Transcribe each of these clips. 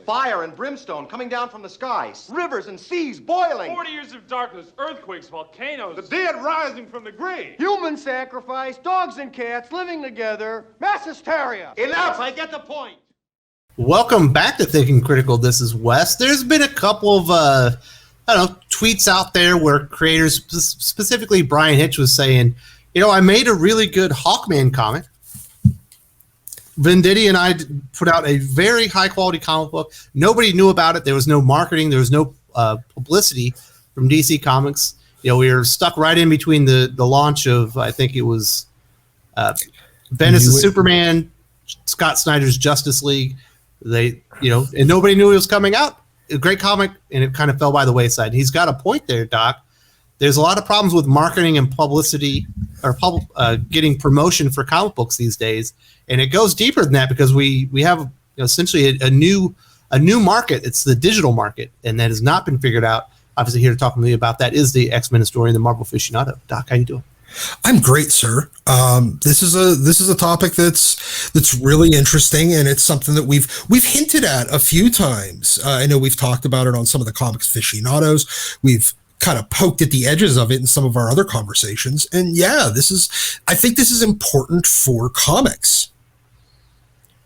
Fire and brimstone coming down from the skies. Rivers and seas boiling. 40 years of darkness, earthquakes, volcanoes. The dead rising from the grave. Human sacrifice, dogs and cats living together, mass hysteria. Enough, I get the point. Welcome back to Thinking Critical. This is Wes. There's been a couple of, tweets out there where creators, specifically Brian Hitch, was saying, I made a really good Hawkman comic. Venditti and I put out a very high-quality comic book. Nobody knew about it. There was no marketing. There was no publicity from DC Comics. We were stuck right in between the launch of, I think it was Bendis' Superman, Scott Snyder's Justice League. And nobody knew it was coming out. A great comic, and it kind of fell by the wayside. He's got a point there, Doc. There's a lot of problems with marketing and publicity or getting promotion for comic books these days, and it goes deeper than that because we have essentially a new market. It's the digital market, and that has not been figured out. Obviously, here to talk to me about that is the X-Men historian, the Marvel aficionado. Doc, how you doing? I'm great, sir. This is a topic that's really interesting, and it's something that we've hinted at a few times. I know we've talked about it on some of the Comics Aficionados. We've kind of poked at the edges of it in some of our other conversations. And yeah, I think this is important for comics.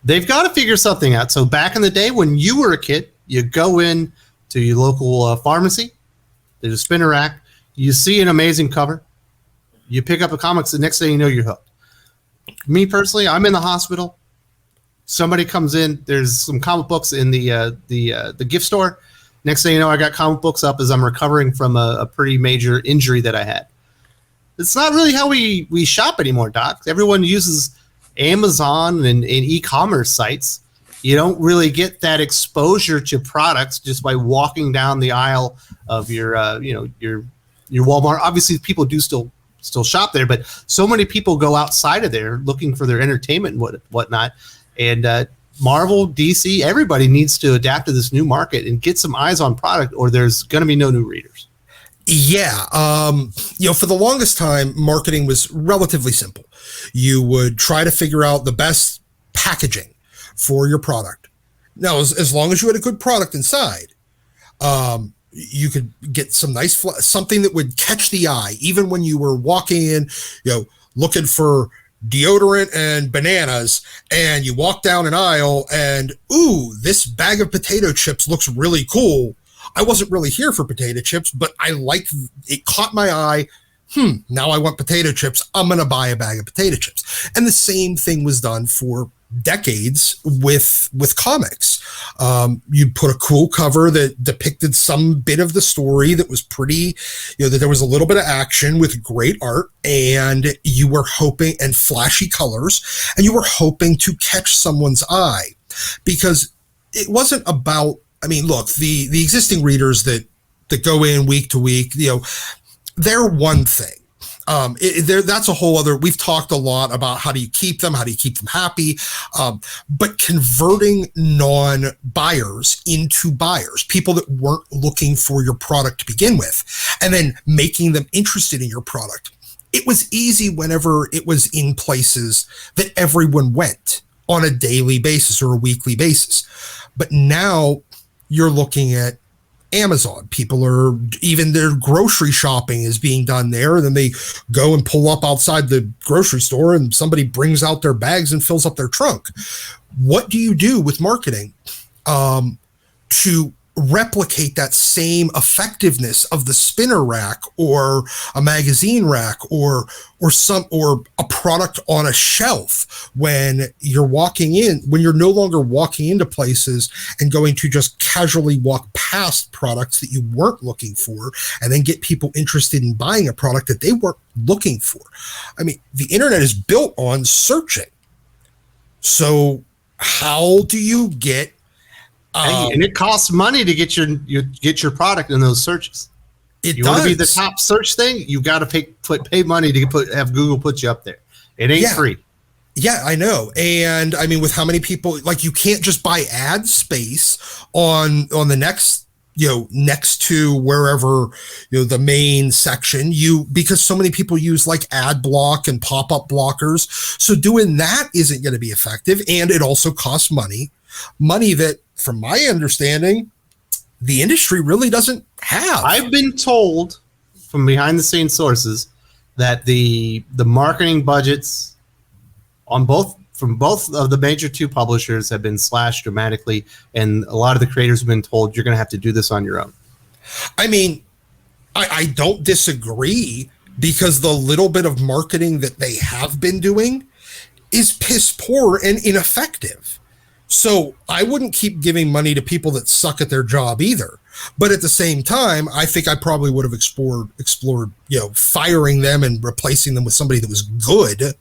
They've got to figure something out. So back in the day when you were a kid, you go in to your local pharmacy, there's a spinner rack, you see an amazing cover, you pick up a comics, the next thing you know, you're hooked. Me personally, I'm in the hospital. Somebody comes in, there's some comic books in the gift store. Next thing you know, I got comic books up as I'm recovering from a pretty major injury that I had. It's not really how we shop anymore, Doc. Everyone uses Amazon and e-commerce sites. You don't really get that exposure to products just by walking down the aisle of your Walmart. Obviously, people do still shop there, but so many people go outside of there looking for their entertainment and whatnot. And Marvel, DC, everybody needs to adapt to this new market and get some eyes on product, or there's going to be no new readers. Yeah. For the longest time, marketing was relatively simple. You would try to figure out the best packaging for your product. Now, as long as you had a good product inside, you could get some nice, something that would catch the eye, even when you were walking in, looking for deodorant and bananas, and you walk down an aisle and, ooh, this bag of potato chips looks really cool. I wasn't really here for potato chips, but it caught my eye. Now I want potato chips. I'm going to buy a bag of potato chips. And the same thing was done for decades with comics. You put a cool cover that depicted some bit of the story that was pretty, that there was a little bit of action with great art, and you were hoping, and flashy colors, and you were hoping to catch someone's eye, because it wasn't about, look, the existing readers that go in week to week, they're one thing. That's a whole other, we've talked a lot about how do you keep them happy, but converting non-buyers into buyers, people that weren't looking for your product to begin with, and then making them interested in your product. It was easy whenever it was in places that everyone went on a daily basis or a weekly basis. But now you're looking at Amazon. People are, even their grocery shopping is being done there. And then they go and pull up outside the grocery store and somebody brings out their bags and fills up their trunk. What do you do with marketing to replicate that same effectiveness of the spinner rack or a magazine rack or a product on a shelf when you're no longer walking into places and going to just casually walk past products that you weren't looking for and then get people interested in buying a product that they weren't looking for. The internet is built on searching. So how do you get and it costs money to get your product in those searches. You want to be the top search thing, you got to pay money to have Google put you up there. It ain't free. Yeah, I know. And with how many people, you can't just buy ad space on the next to wherever, the main section, because so many people use ad block and pop-up blockers. So doing that isn't going to be effective. And it also costs money that from my understanding, the industry really doesn't have. I've been told from behind the scenes sources that the marketing budgets from both of the major two publishers have been slashed dramatically, and a lot of the creators have been told you're going to have to do this on your own. I mean, I don't disagree, because the little bit of marketing that they have been doing is piss poor and ineffective. So I wouldn't keep giving money to people that suck at their job either. But at the same time, I think I probably would have explored, firing them and replacing them with somebody that was good.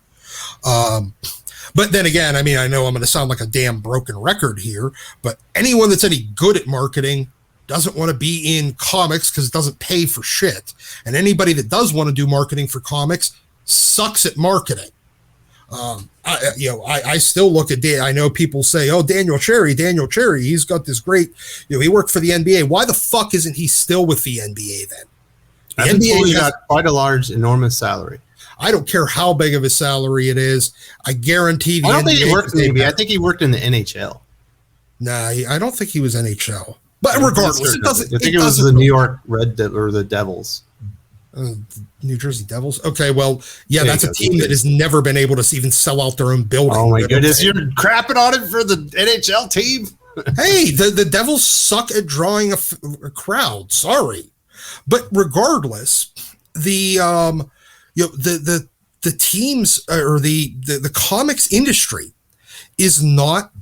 But then again, I mean, I know I'm going to sound like a damn broken record here, but anyone that's any good at marketing doesn't want to be in comics because it doesn't pay for shit. And anybody that does want to do marketing for comics sucks at marketing. I still look at I know people say, oh, Daniel Cherry, he's got this great, he worked for the NBA. Why the fuck isn't he still with the NBA then? The NBA got quite a large, enormous salary. I don't care how big of a salary it is. I guarantee the I don't NBA think he worked in the NBA. I think he worked in the NHL. Nah, I don't think he was NHL. But regardless, it doesn't. I think it was the New York or the Devils. New Jersey Devils. Okay, well, yeah, that's a team that has never been able to even sell out their own building. Oh my goodness, you're crapping on it for the NHL team. Hey, the Devils suck at drawing a crowd. Sorry, but regardless, the teams or the comics industry is not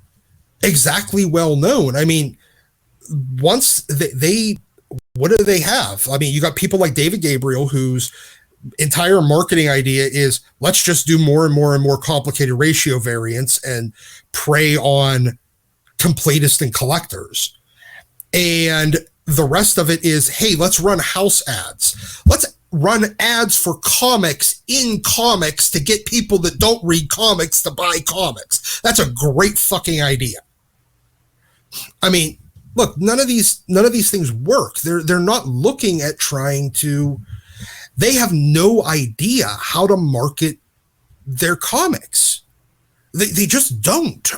exactly well known. I mean, once they what do they have? I mean, you got people like David Gabriel, whose entire marketing idea is let's just do more and more and more complicated ratio variants and prey on completists and collectors. And the rest of it is, hey, let's run house ads. Let's run ads for comics in comics to get people that don't read comics to buy comics. That's a great fucking idea. I mean, look, none of these things work. They're not looking at trying to. They have no idea how to market their comics. They just don't.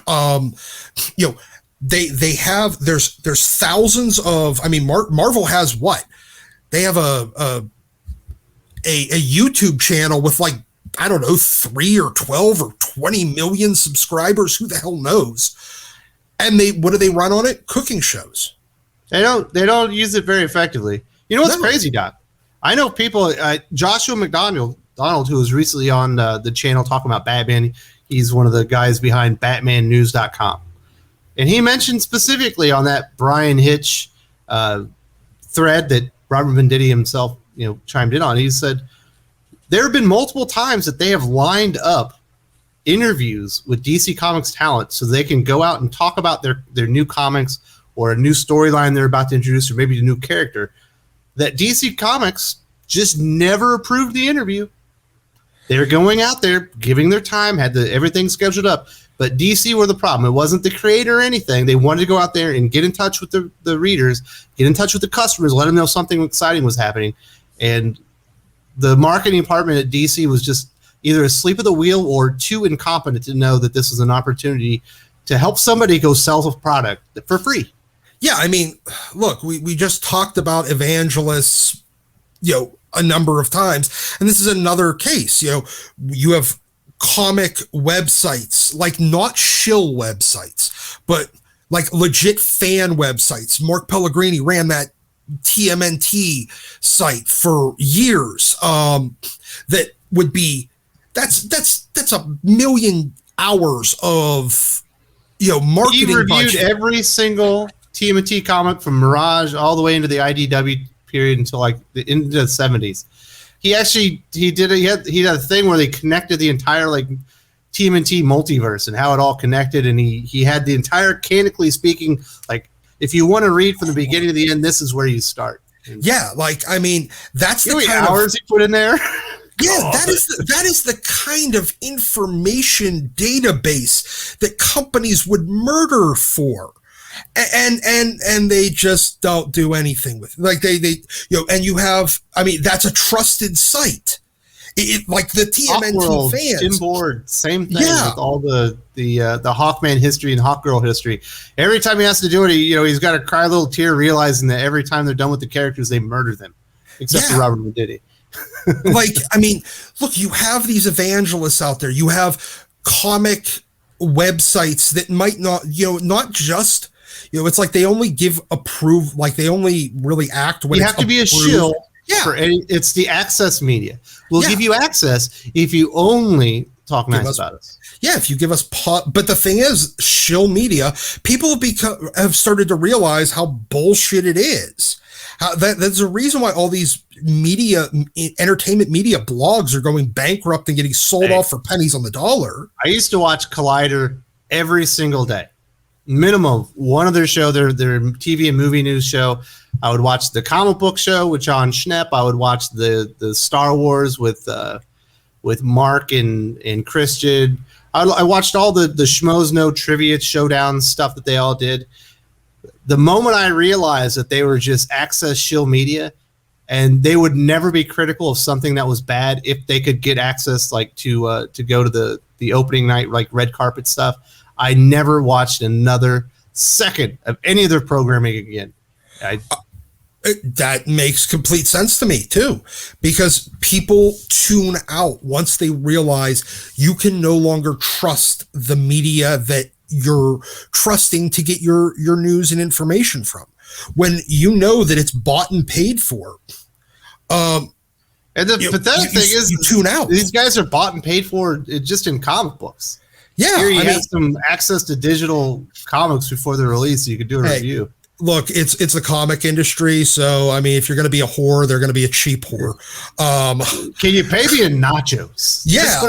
They have there's thousands of. I mean, Marvel has what? They have a YouTube channel with like, I don't know, 3 or 12 or 20 million subscribers. Who the hell knows? And what do they run on it? Cooking shows. They don't use it very effectively. You know what's crazy, Doc? I know people, Joshua McDonald, who was recently on the channel talking about Batman. He's one of the guys behind BatmanNews.com. And he mentioned specifically on that Brian Hitch thread that Robert Venditti himself, chimed in on. He said there have been multiple times that they have lined up interviews with DC Comics talent so they can go out and talk about their new comics or a new storyline they're about to introduce, or maybe a new character, that DC Comics just never approved the interview. They're going out there, giving their time, had everything scheduled up, but DC were the problem. It wasn't the creator or anything. They wanted to go out there and get in touch with the readers, get in touch with the customers, let them know something exciting was happening. And the marketing department at DC was just either asleep at the wheel or too incompetent to know that this was an opportunity to help somebody go sell a product for free. Yeah, I mean, look, we just talked about evangelists, a number of times, and this is another case. You have comic websites, like not shill websites, but like legit fan websites. Mark Pellegrini ran that TMNT site for years. That would be that's a million hours of marketing. He reviewed budget. every single TMNT comic from Mirage all the way into the IDW period until like into the 70s. He had a thing where they connected the entire like TMNT multiverse and how it all connected, and he had the entire, canonically speaking, like if you want to read from the beginning to the end, this is where you start. And yeah, like I mean, that's the kind hours he put in there. Yeah, that is the kind of information database that companies would murder for. And they just don't do anything with it. Like they and you have, I mean, that's a trusted site. Like the TMNT Hawkworld, fans. Jim Board, same thing Yeah. with all the Hawkman history and Hawkgirl history. Every time he has to do it, he's got to cry a little tear realizing that every time they're done with the characters, they murder them, except for Robert Venditti. Like, I mean, look, you have these evangelists out there. You have comic websites that might not, not just, it's like they only they only really act when You it's have to be a approved. shill. Yeah. It's the access media. We'll Yeah. give you access if you only talk nice about us. Yeah, if you give us but the thing is, shill media, people have started to realize how bullshit it is. That's the reason why all these entertainment media blogs are going bankrupt and getting sold off for pennies on the dollar. I used to watch Collider every single day. Minimum one of their show, their TV and movie news show. I would watch the comic book show with John Schnepp. I would watch the Star Wars with Mark and Christian. I watched all the Schmoes Know Trivia Showdown stuff that they all did. The moment I realized that they were just access shill media and they would never be critical of something that was bad if they could get access like to go to the opening night, like red carpet stuff, I never watched another second of any of their programming again. That makes complete sense to me too, because people tune out once they realize you can no longer trust the media that you're trusting to get your news and information from. When you know that it's bought and paid for. And the pathetic thing is, you tune out. These guys are bought and paid for just in comic books. Yeah, here you have some access to digital comics before they're released, so you could do a review. Look, it's the comic industry, so I mean, if you're going to be a whore, they're going to be a cheap whore. Can you pay me in nachos? Yeah,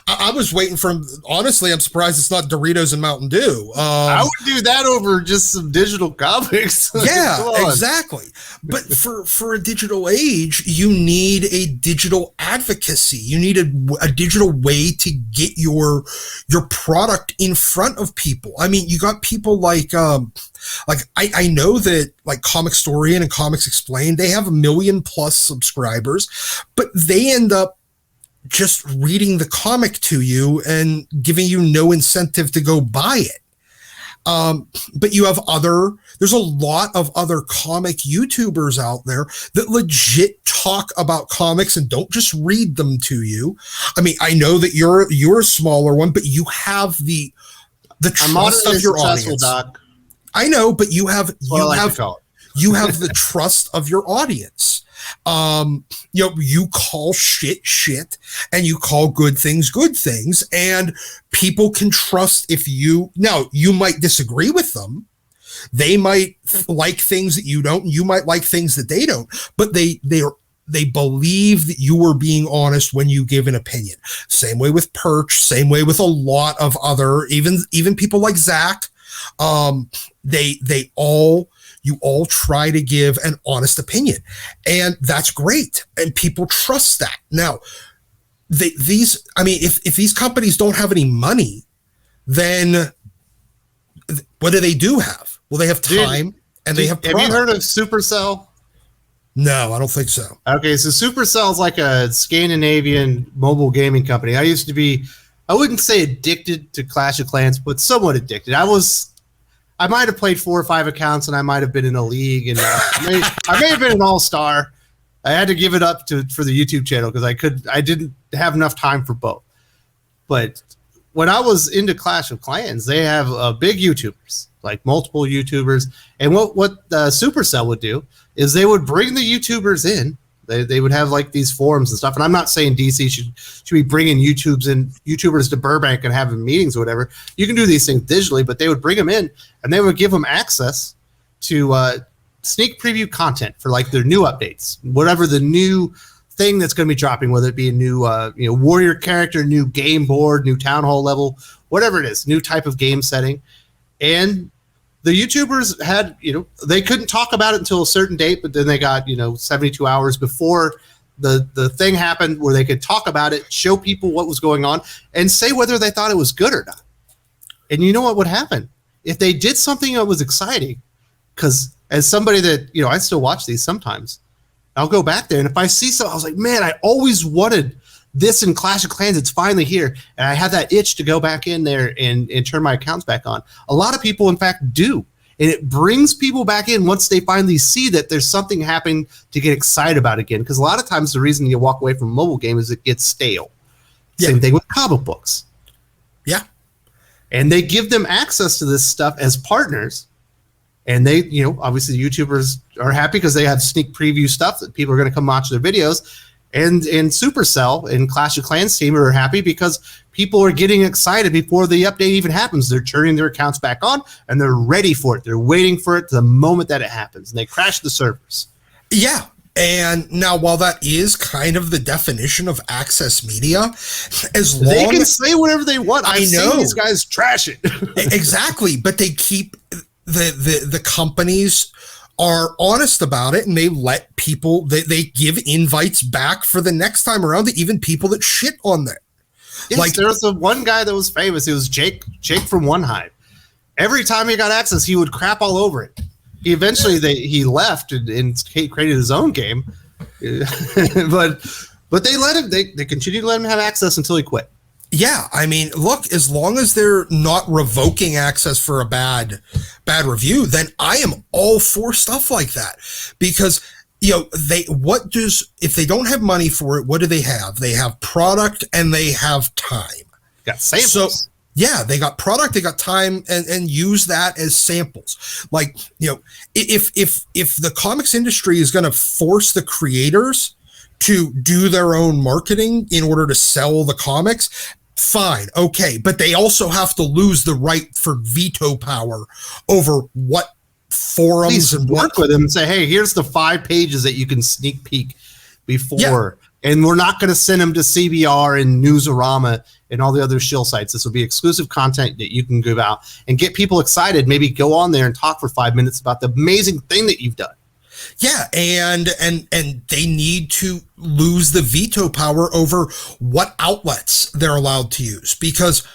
I was waiting for. Honestly, I'm surprised it's not Doritos and Mountain Dew. I would do that over just some digital comics. Yeah, exactly. But for a digital age, you need a digital advocacy. You need a digital way to get your product in front of people. I mean, you got people like I know that like Comicstorian and Comics Explained, they have 1 million plus subscribers, but they end up just reading the comic to you and giving you no incentive to go buy it. But you have there's a lot of other comic YouTubers out there that legit talk about comics and don't just read them to you. I mean, I know that you're a smaller one, but you have the trust of your audience. Doc. I know, but you have you have the trust of your audience. You call shit, and you call good things, and people can trust you might disagree with them. They might like things that you don't, you might like things that they don't, but they believe that you are being honest when you give an opinion. Same way with Perch, same way with a lot of other, even people like Zach. You all try to give an honest opinion, and that's great. And people trust that. Now, if these companies don't have any money, then what do they have? Well, they have time and they have product. Have you heard of Supercell? No, I don't think so. Okay, so Supercell is like a Scandinavian mobile gaming company. I used to be, I wouldn't say addicted to Clash of Clans, but somewhat addicted. I might have played 4 or 5 accounts, and I might have been in a league, and I may have been an all-star. I had to give it up for the YouTube channel because I didn't have enough time for both. But when I was into Clash of Clans, they have big YouTubers, like multiple YouTubers, and what Supercell would do is they would bring the YouTubers in. They would have like these forums and stuff. And I'm not saying DC should be bringing YouTubers to Burbank and having meetings or whatever. You can do these things digitally, but they would bring them in and they would give them access to sneak preview content for like their new updates, whatever the new thing that's going to be dropping, whether it be a new warrior character, new game board, new town hall level, whatever it is, new type of game setting. And the YouTubers had, they couldn't talk about it until a certain date, but then they got, 72 hours before the thing happened where they could talk about it, show people what was going on, and say whether they thought it was good or not. And you know what would happen? If they did something that was exciting, because as somebody that, I still watch these sometimes, I'll go back there, and if I see something, I was like, man, I always wanted this in Clash of Clans. It's finally here, and I had that itch to go back in there and turn my accounts back on. A lot of people, in fact, do, and it brings people back in once they finally see that there's something happening to get excited about again. Because a lot of times the reason you walk away from a mobile game is it gets stale. Yeah. Same thing with comic books. Yeah. And they give them access to this stuff as partners. And they, obviously YouTubers are happy because they have sneak preview stuff that people are going to come watch their videos. And Supercell and Clash of Clans team are happy because people are getting excited before the update even happens. They're turning their accounts back on and they're ready for it. They're waiting for it the moment that it happens, and they crash the servers. Yeah. And now, while that is kind of the definition of access media, as long they can say whatever they want. I I've know seen these guys trash it. Exactly, but they keep the companies are honest about it, and they let people they give invites back for the next time around to even people that shit on there. Yes, like there was the one guy that was famous. It was Jake from One Hive. Every time he got access, he would crap all over it. He he left and created his own game, but they let him. They continued to let him have access until he quit. Yeah, I mean, look, as long as they're not revoking access for a bad review, then I am all for stuff like that. Because if they don't have money for it, what do they have? They have product and they have time. Got samples. So yeah, they got product, they got time, and use that as samples. Like, if the comics industry is going to force the creators to do their own marketing in order to sell the comics, fine, okay, but they also have to lose the right for veto power over what forums and work with them and say, hey, here's the 5 pages that you can sneak peek before, and we're not going to send them to CBR and Newsarama and all the other shill sites. This will be exclusive content that you can give out and get people excited. Maybe go on there and talk for 5 minutes about the amazing thing that you've done. Yeah, and they need to lose the veto power over what outlets they're allowed to use, because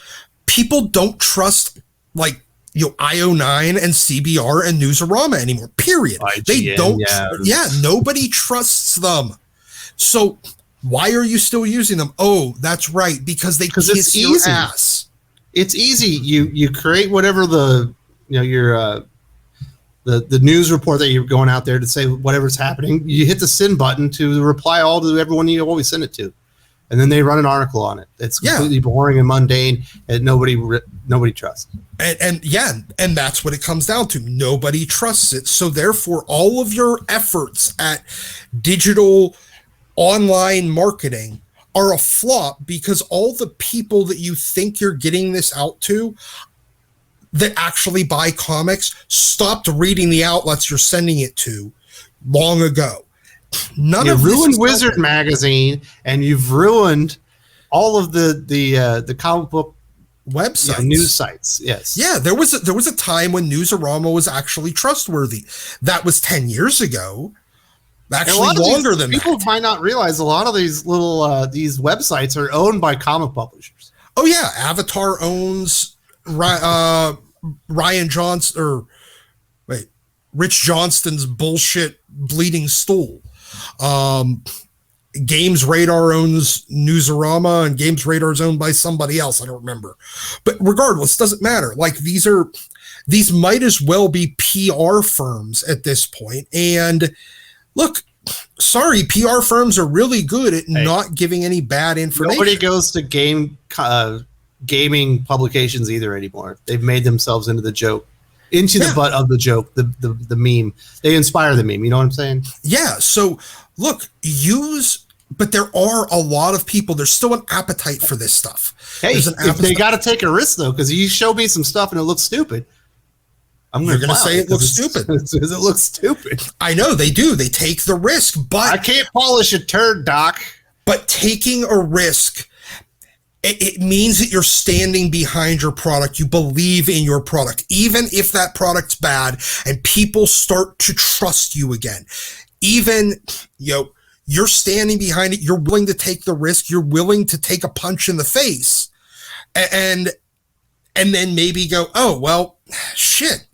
people don't trust IO9 and CBR and Newsarama anymore. Period. IGN, they don't. Yeah, nobody trusts them. So why are you still using them? Oh, that's right, because they kiss your ass. It's easy. You create whatever your the news report that you're going out there to say whatever's happening. You hit the send button to reply all to everyone you always send it to, and then they run an article on it. It's completely boring and mundane, and nobody trusts. And that's what it comes down to. Nobody trusts it. So therefore, all of your efforts at digital online marketing are a flop, because all the people that you think you're getting this out to that actually buy comics stopped reading the outlets you're sending it to long ago. You've ruined Wizard Magazine, and you've ruined all of the comic book websites, news sites. Yes. Yeah, there was a time when Newsarama was actually trustworthy. That was 10 years ago. Actually, longer than that. People might not realize a lot of these little these websites are owned by comic publishers. Oh yeah, Avatar owns Ryan Johnson, or Rich Johnston's bullshit Bleeding Stool. Games Radar owns Newsarama, and Games Radar is owned by somebody else. I don't remember, but regardless, doesn't matter. Like, these might as well be PR firms at this point. And look, sorry, PR firms are really good at not giving any bad information. Nobody goes to gaming publications either anymore. They've made themselves into the joke, into the butt of the joke, the meme. They inspire the meme. You know what I'm saying? Yeah. So look, but there are a lot of people. There's still an appetite for this stuff. Hey, if they got to take a risk though, because you show me some stuff and it looks stupid, you're going to say it looks stupid. It looks stupid. I know they do. They take the risk, but I can't polish a turd, Doc. But taking a risk, it means that you're standing behind your product. You believe in your product, even if that product's bad, and people start to trust you again. Even, you're standing behind it. You're willing to take the risk. You're willing to take a punch in the face, and then maybe go, oh, well, shit.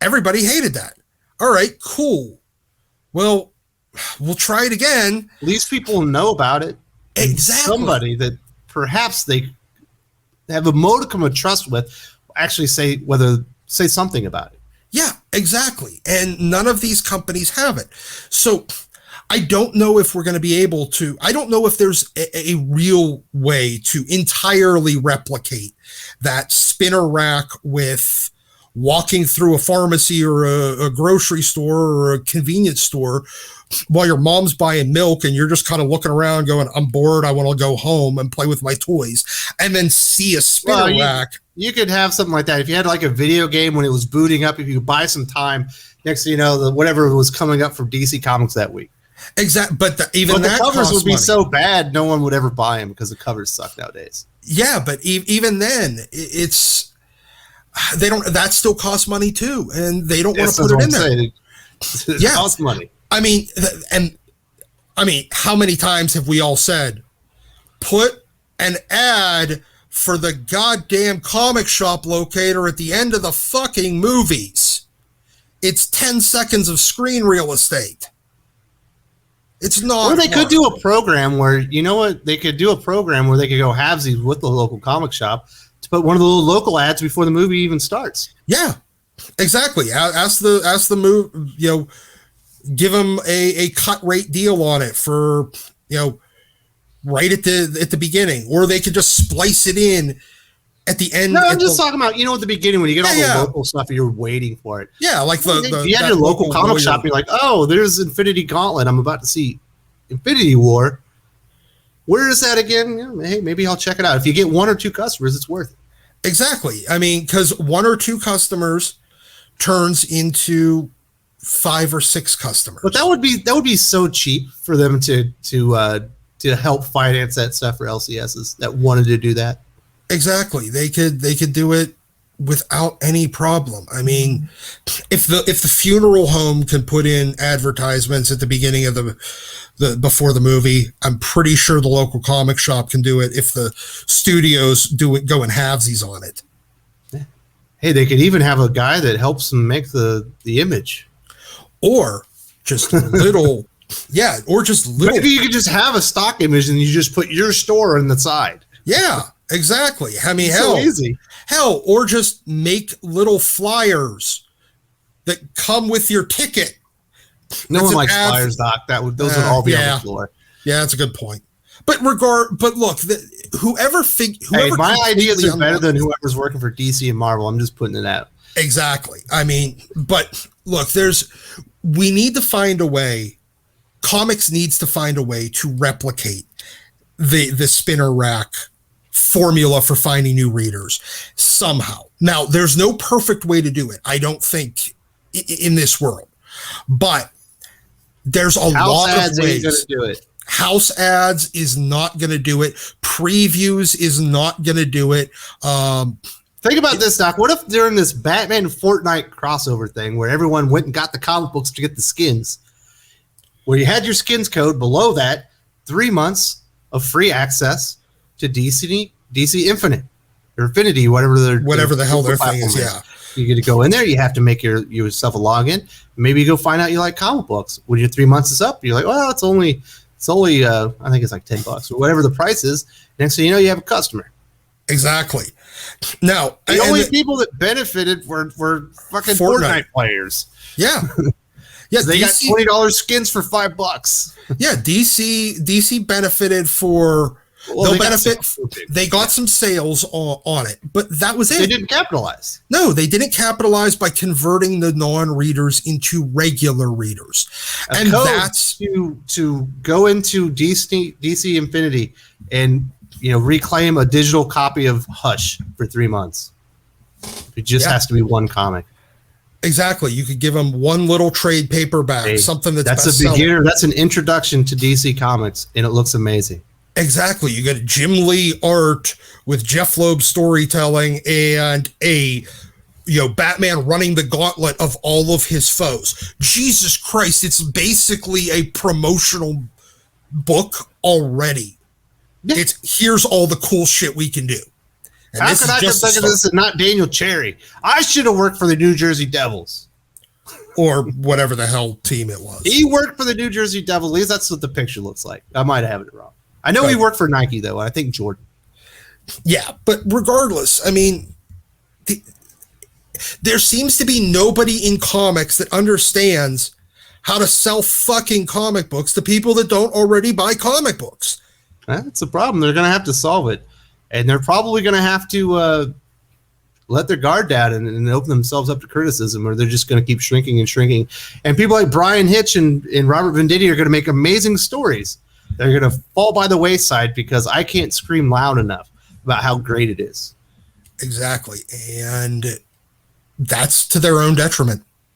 Everybody hated that. All right, cool. Well, we'll try it again. At least people know about it. And Exactly. somebody that perhaps they have a modicum of trust with actually say something about it. Yeah, exactly. And none of these companies have it. So I don't know if we're going to be able to, I don't know if there's a real way to entirely replicate that spinner rack with walking through a pharmacy or a grocery store or a convenience store while your mom's buying milk and you're just kind of looking around going, I'm bored, I want to go home and play with my toys, and then see a spinner rack. You could have something like that. If you had like a video game when it was booting up, if you could buy some time, next thing you know, whatever was coming up from DC Comics that week. Exactly. But the covers would be so bad, no one would ever buy them because the covers suck nowadays. Yeah, but even then, it's that still costs money too, and they don't want to put it in there. It costs money. I mean, how many times have we all said, put an ad for the goddamn comic shop locator at the end of the fucking movies? It's 10 seconds of screen real estate. It's not. Or they could do a program where, you know what, they could do a program where they could go halvesies with the local comic shop to put one of the little local ads before the movie even starts. Yeah, exactly. Ask the move, give them a cut rate deal on it for, right at the beginning, or they could just splice it in at the end. No, I'm just talking about, at the beginning when you get all the local stuff and you're waiting for it. Yeah, like if you had your local comic shop, you're like, oh, there's Infinity Gauntlet. I'm about to see Infinity War. Where is that again? Hey, maybe I'll check it out. If you get 1 or 2 customers, it's worth it. Exactly. I mean, because 1 or 2 customers turns into 5 or 6 customers. But that would be so cheap for them to help finance that stuff for LCSs that wanted to do that. Exactly. They could do it without any problem. I mean, if the funeral home can put in advertisements at the beginning of the before the movie, I'm pretty sure the local comic shop can do it if the studios go in halvesies on it. Hey, they could even have a guy that helps them make the image. Or just little or just little. Maybe you could just have a stock image and you just put your store on the side. Yeah, exactly. I mean, so easy. Hell, or just make little flyers that come with your ticket. No one likes flyers, Doc. Those would all be on the floor. Yeah, that's a good point. But look, whoever my ideas are better than whoever's working for DC and Marvel. I'm just putting it out. Exactly. I mean, but look, we need to find a way. Comics needs to find a way to replicate the spinner rack formula for finding new readers somehow. Now, there's no perfect way to do it, I don't think, in this world. But there's a lot of ways. Gonna do it. House ads is not going to do it. Previews is not going to do it. Think about this, Doc. What if during this Batman Fortnite crossover thing where everyone went and got the comic books to get the skins, where you had your skins code below that, 3 months of free access to DC Infinite or Infinity, whatever the hell their thing is. Yeah. You get to go in there. You have to make yourself a login. Maybe you go find out you like comic books. When your 3 months is up, you're like, well, it's only I think it's like $10 or whatever the price is. Next thing you know, you have a customer. Exactly. Now, the only people that benefited were fucking Fortnite players. Yeah. Yeah, they got $20 skins for $5. Yeah, DC benefited for. Well, they got some sales on it, but that was it. They didn't capitalize. No, they didn't capitalize by converting the non-readers into regular readers. And that's to go into DC Infinity and reclaim a digital copy of Hush for 3 months. It just has to be one comic. Exactly. You could give them one little trade paperback, something that's a beginner. That's an introduction to DC Comics, and it looks amazing. Exactly. You get Jim Lee art with Jeff Loeb storytelling and a Batman running the gauntlet of all of his foes. Jesus Christ, it's basically a promotional book already. Yeah. It's here's all the cool shit we can do. And how could I just think of this and not Daniel Cherry? I should have worked for the New Jersey Devils. or whatever the hell team it was. He worked for the New Jersey Devil. At least that's what the picture looks like. I might have it wrong. I know he worked for Nike, though. I think Jordan. Yeah, but regardless, I mean, there seems to be nobody in comics that understands how to sell fucking comic books to people that don't already buy comic books. That's the problem. They're going to have to solve it. And they're probably going to have to let their guard down and open themselves up to criticism, or they're just going to keep shrinking and shrinking. And people like Brian Hitch and Robert Venditti are going to make amazing stories. They're going to fall by the wayside because I can't scream loud enough about how great it is. Exactly. And that's to their own detriment.